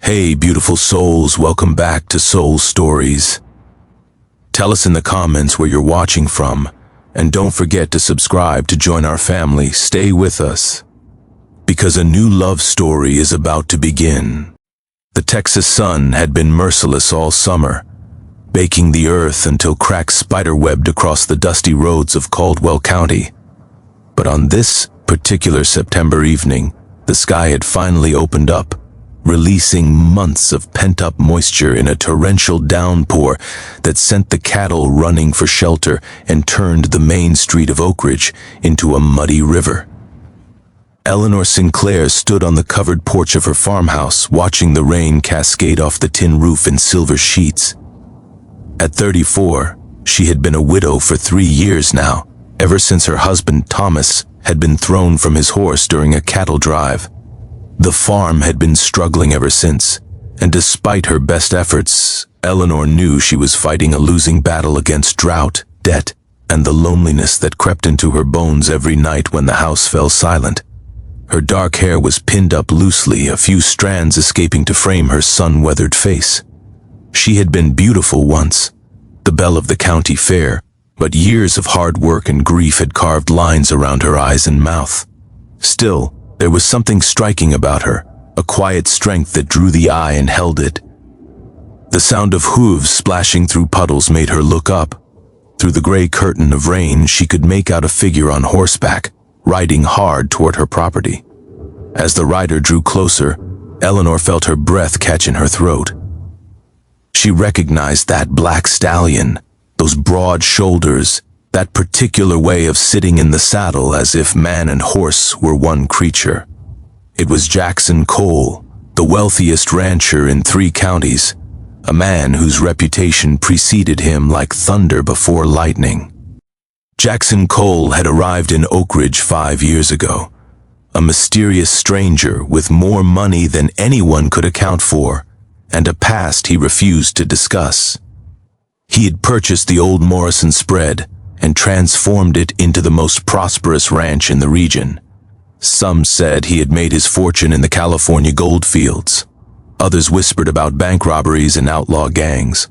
Hey, beautiful souls, welcome back to Soul Stories. Tell us in the comments where you're watching from, and don't forget to subscribe to join our family. Stay with us, because a new love story is about to begin. The Texas sun had been merciless all summer, baking the earth until cracks spiderwebbed across the dusty roads of Caldwell County. But on this particular September evening, the sky had finally opened up, releasing months of pent-up moisture in a torrential downpour that sent the cattle running for shelter and turned the main street of Oakridge into a muddy river. Eleanor Sinclair stood on the covered porch of her farmhouse, watching the rain cascade off the tin roof in silver sheets. At 34, she had been a widow for 3 years now, ever since her husband Thomas had been thrown from his horse during a cattle drive. The farm had been struggling ever since, and despite her best efforts, Eleanor knew she was fighting a losing battle against drought, debt, and the loneliness that crept into her bones every night when the house fell silent. Her dark hair was pinned up loosely, a few strands escaping to frame her sun-weathered face. She had been beautiful once, the belle of the county fair, but years of hard work and grief had carved lines around her eyes and mouth. Still, there was something striking about her, a quiet strength that drew the eye and held it. The sound of hooves splashing through puddles made her look up. Through the gray curtain of rain, she could make out a figure on horseback, riding hard toward her property. As the rider drew closer, Eleanor felt her breath catch in her throat. She recognized that black stallion, those broad shoulders, that particular way of sitting in the saddle as if man and horse were one creature. It was Jackson Cole, the wealthiest rancher in 3 counties, a man whose reputation preceded him like thunder before lightning. Jackson Cole had arrived in Oakridge 5 years ago, a mysterious stranger with more money than anyone could account for, and a past he refused to discuss. He had purchased the old Morrison spread and transformed it into the most prosperous ranch in the region. Some said he had made his fortune in the California gold fields. Others whispered about bank robberies and outlaw gangs.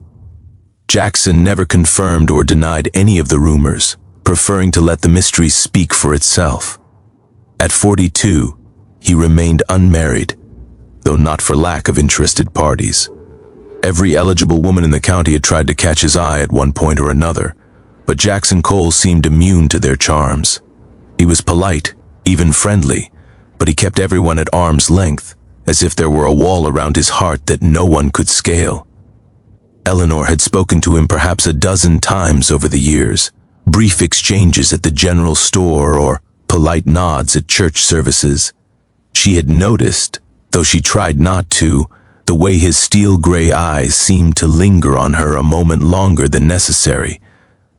Jackson never confirmed or denied any of the rumors, preferring to let the mystery speak for itself. At 42, he remained unmarried, though not for lack of interested parties. Every eligible woman in the county had tried to catch his eye at one point or another, but Jackson Cole seemed immune to their charms. He was polite, even friendly, but he kept everyone at arm's length, as if there were a wall around his heart that no one could scale. Eleanor had spoken to him perhaps a dozen times over the years, brief exchanges at the general store or polite nods at church services. She had noticed, though she tried not to, the way his steel-gray eyes seemed to linger on her a moment longer than necessary,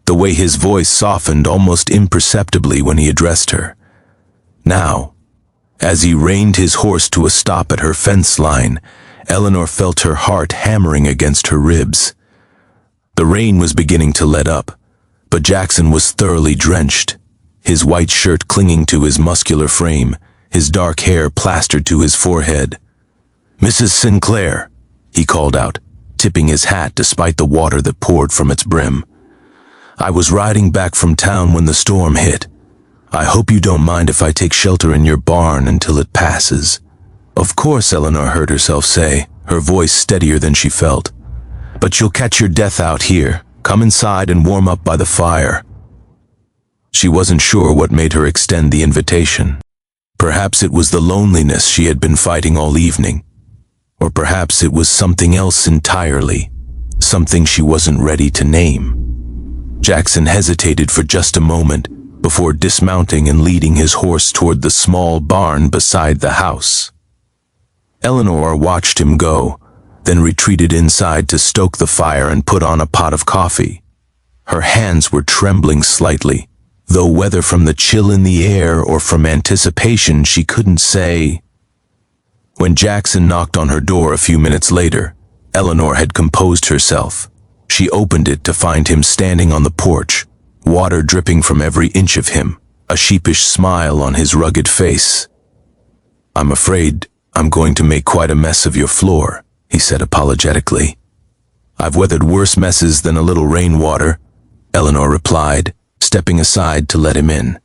the way his voice softened almost imperceptibly when he addressed her. Now, as he reined his horse to a stop at her fence line, Eleanor felt her heart hammering against her ribs. The rain was beginning to let up, but Jackson was thoroughly drenched, his white shirt clinging to his muscular frame, his dark hair plastered to his forehead. "Mrs. Sinclair," he called out, tipping his hat despite the water that poured from its brim. "I was riding back from town when the storm hit. I hope you don't mind if I take shelter in your barn until it passes." "Of course," Eleanor heard herself say, her voice steadier than she felt. "But you'll catch your death out here. Come inside and warm up by the fire." She wasn't sure what made her extend the invitation. Perhaps it was the loneliness she had been fighting all evening, or perhaps it was something else entirely, something she wasn't ready to name. Jackson hesitated for just a moment before dismounting and leading his horse toward the small barn beside the house. Eleanor watched him go, then retreated inside to stoke the fire and put on a pot of coffee. Her hands were trembling slightly, though whether from the chill in the air or from anticipation she couldn't say. When Jackson knocked on her door a few minutes later, Eleanor had composed herself. She opened it to find him standing on the porch, water dripping from every inch of him, a sheepish smile on his rugged face. "I'm afraid I'm going to make quite a mess of your floor," he said apologetically. "I've weathered worse messes than a little rainwater," Eleanor replied, stepping aside to let him in.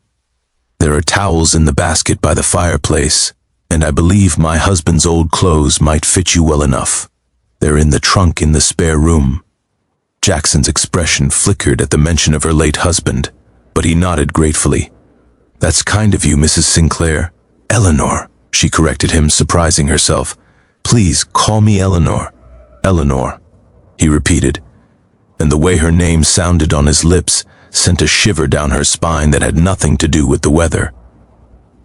"There are towels in the basket by the fireplace, and I believe my husband's old clothes might fit you well enough. They're in the trunk in the spare room." Jackson's expression flickered at the mention of her late husband, but he nodded gratefully. "That's kind of you, Mrs. Sinclair." "Eleanor," she corrected him, surprising herself. "Please call me Eleanor." "Eleanor," he repeated, and the way her name sounded on his lips sent a shiver down her spine that had nothing to do with the weather.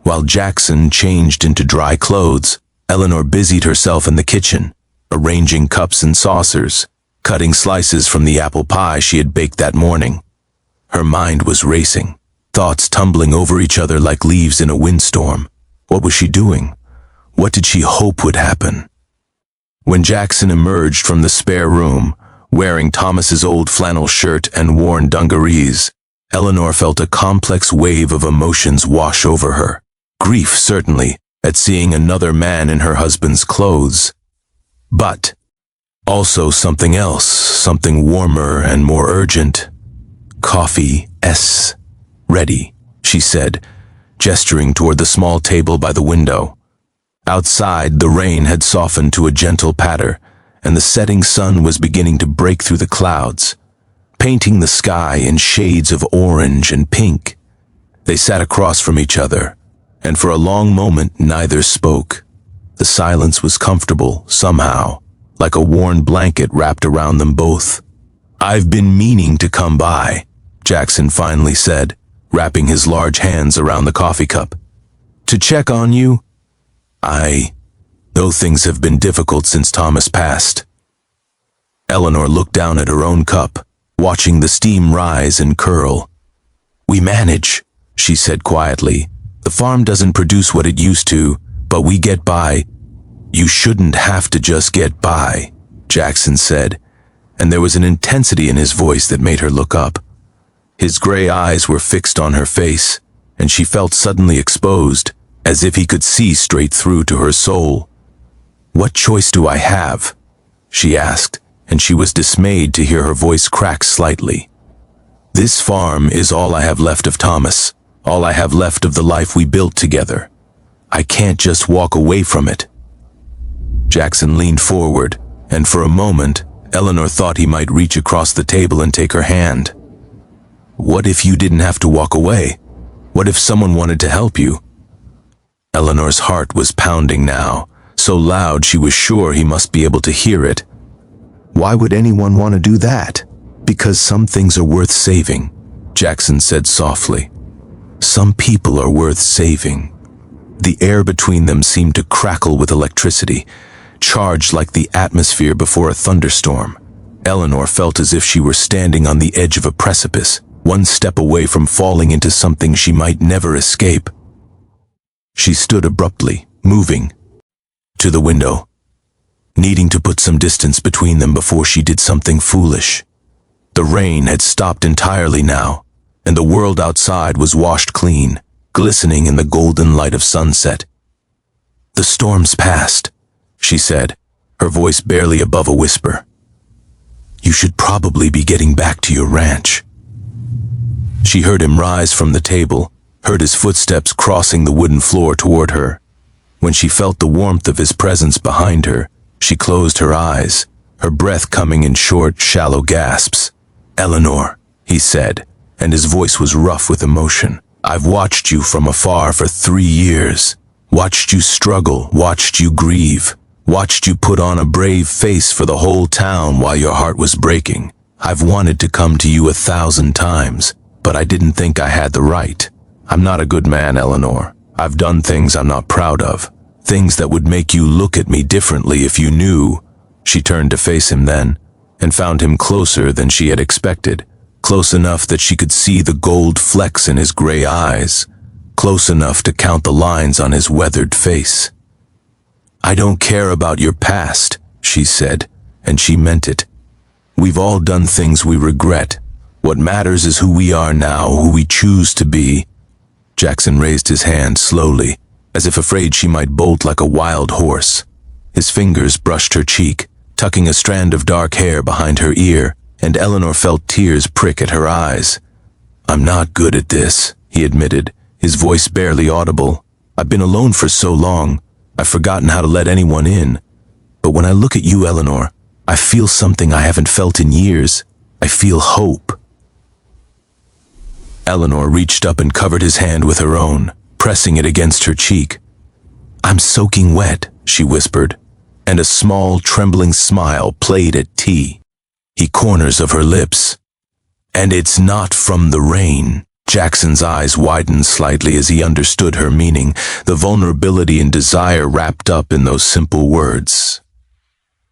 While Jackson changed into dry clothes, Eleanor busied herself in the kitchen, arranging cups and saucers, cutting slices from the apple pie she had baked that morning. Her mind was racing, thoughts tumbling over each other like leaves in a windstorm. What was she doing? What did she hope would happen? When Jackson emerged from the spare room, wearing Thomas's old flannel shirt and worn dungarees, Eleanor felt a complex wave of emotions wash over her. Grief, certainly, at seeing another man in her husband's clothes. But also something else, something warmer and more urgent. "Coffee, ready," she said, gesturing toward the small table by the window. Outside, the rain had softened to a gentle patter, and the setting sun was beginning to break through the clouds, painting the sky in shades of orange and pink. They sat across from each other, and for a long moment neither spoke. The silence was comfortable, somehow, like a worn blanket wrapped around them both. "I've been meaning to come by," Jackson finally said, wrapping his large hands around the coffee cup. "To check on you? Though things have been difficult since Thomas passed." Eleanor looked down at her own cup, watching the steam rise and curl. "We manage," she said quietly. "The farm doesn't produce what it used to, but we get by." "You shouldn't have to just get by," Jackson said, and there was an intensity in his voice that made her look up. His gray eyes were fixed on her face, and she felt suddenly exposed, as if he could see straight through to her soul. "What choice do I have?" she asked, and she was dismayed to hear her voice crack slightly. "This farm is all I have left of Thomas, all I have left of the life we built together. I can't just walk away from it." Jackson leaned forward, and for a moment, Eleanor thought he might reach across the table and take her hand. "What if you didn't have to walk away? What if someone wanted to help you?" Eleanor's heart was pounding now, so loud she was sure he must be able to hear it. "Why would anyone want to do that?" "Because some things are worth saving," Jackson said softly. "Some people are worth saving." The air between them seemed to crackle with electricity, charged like the atmosphere before a thunderstorm. Eleanor felt as if she were standing on the edge of a precipice, one step away from falling into something she might never escape. She stood abruptly, moving to the window, needing to put some distance between them before she did something foolish. The rain had stopped entirely now, and the world outside was washed clean, glistening in the golden light of sunset. "The storm's past," she said, her voice barely above a whisper. "You should probably be getting back to your ranch." She heard him rise from the table, heard his footsteps crossing the wooden floor toward her. When she felt the warmth of his presence behind her, she closed her eyes, her breath coming in short, shallow gasps. "Eleanor," he said, and his voice was rough with emotion. "I've watched you from afar for 3 years. Watched you struggle, watched you grieve, watched you put on a brave face for the whole town while your heart was breaking. I've wanted to come to you 1,000 times, but I didn't think I had the right. I'm not a good man, Eleanor. I've done things I'm not proud of, things that would make you look at me differently if you knew." She turned to face him then, and found him closer than she had expected, close enough that she could see the gold flecks in his gray eyes, close enough to count the lines on his weathered face. "I don't care about your past," she said, and she meant it. "We've all done things we regret. What matters is who we are now, who we choose to be." Jackson raised his hand slowly, as if afraid she might bolt like a wild horse. His fingers brushed her cheek, tucking a strand of dark hair behind her ear, and Eleanor felt tears prick at her eyes. "I'm not good at this," he admitted, his voice barely audible. "I've been alone for so long, I've forgotten how to let anyone in. But when I look at you, Eleanor, I feel something I haven't felt in years. I feel hope." Eleanor reached up and covered his hand with her own, pressing it against her cheek. "I'm soaking wet," she whispered, and a small, trembling smile played at the corners of her lips. "And it's not from the rain." Jackson's eyes widened slightly as he understood her meaning, the vulnerability and desire wrapped up in those simple words.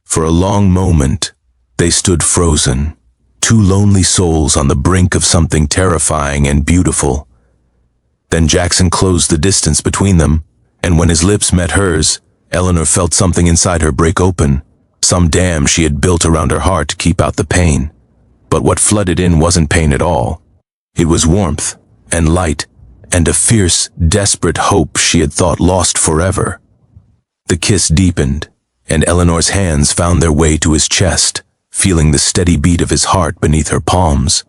For a long moment, they stood frozen, two lonely souls on the brink of something terrifying and beautiful. Then Jackson closed the distance between them, and when his lips met hers, Eleanor felt something inside her break open, some dam she had built around her heart to keep out the pain. But what flooded in wasn't pain at all. It was warmth and light and a fierce, desperate hope she had thought lost forever. The kiss deepened, and Eleanor's hands found their way to his chest, feeling the steady beat of his heart beneath her palms.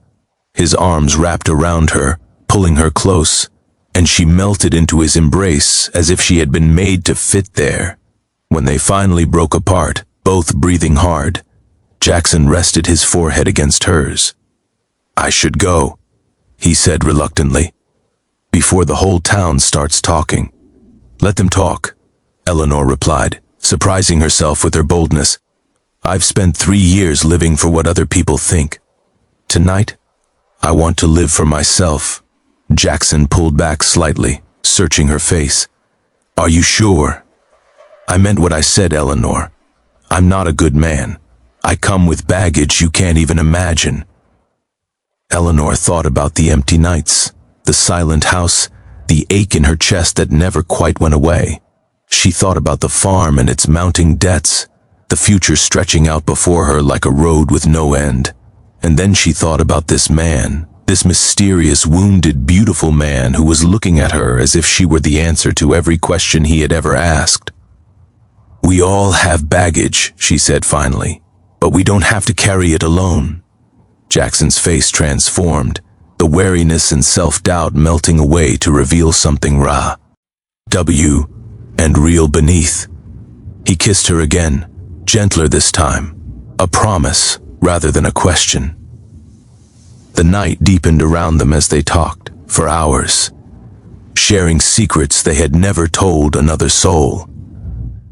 His arms wrapped around her, pulling her close, and she melted into his embrace as if she had been made to fit there. When they finally broke apart, both breathing hard, Jackson rested his forehead against hers. "I should go," he said reluctantly, "before the whole town starts talking." "Let them talk," Eleanor replied, surprising herself with her boldness. "I've spent 3 years living for what other people think. Tonight, I want to live for myself." Jackson pulled back slightly, searching her face. "Are you sure?" "I meant what I said, Eleanor. I'm not a good man. I come with baggage you can't even imagine." Eleanor thought about the empty nights, the silent house, the ache in her chest that never quite went away. She thought about the farm and its mounting debts, the future stretching out before her like a road with no end. And then she thought about this man, this mysterious, wounded, beautiful man who was looking at her as if she were the answer to every question he had ever asked. "We all have baggage," she said finally, "but we don't have to carry it alone." Jackson's face transformed, the wariness and self-doubt melting away to reveal something raw, and real beneath. He kissed her again, gentler this time, a promise rather than a question. The night deepened around them as they talked, for hours, sharing secrets they had never told another soul.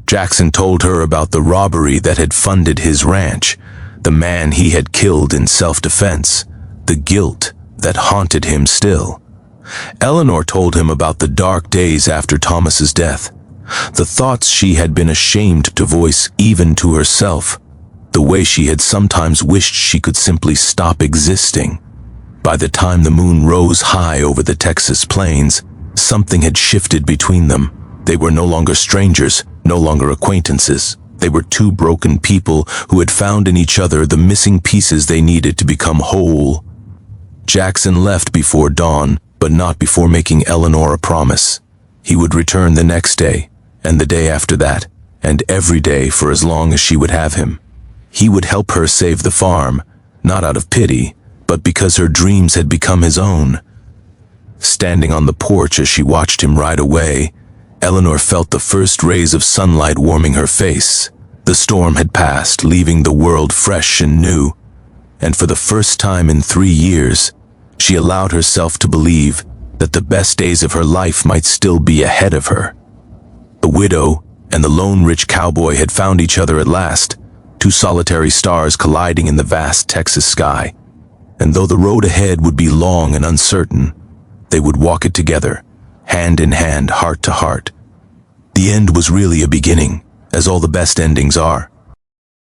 Jackson told her about the robbery that had funded his ranch, the man he had killed in self-defense, the guilt that haunted him still. Eleanor told him about the dark days after Thomas's death, the thoughts she had been ashamed to voice even to herself, the way she had sometimes wished she could simply stop existing. By the time the moon rose high over the Texas plains, something had shifted between them. They were no longer strangers, no longer acquaintances. They were two broken people who had found in each other the missing pieces they needed to become whole. Jackson left before dawn, but not before making Eleanor a promise. He would return the next day, and the day after that, and every day for as long as she would have him. He would help her save the farm, not out of pity, but because her dreams had become his own. Standing on the porch as she watched him ride away, Eleanor felt the first rays of sunlight warming her face. The storm had passed, leaving the world fresh and new, and for the first time in 3 years, she allowed herself to believe that the best days of her life might still be ahead of her. The widow and the lone rich cowboy had found each other at last, two solitary stars colliding in the vast Texas sky. And though the road ahead would be long and uncertain, they would walk it together, hand in hand, heart to heart. The end was really a beginning, as all the best endings are.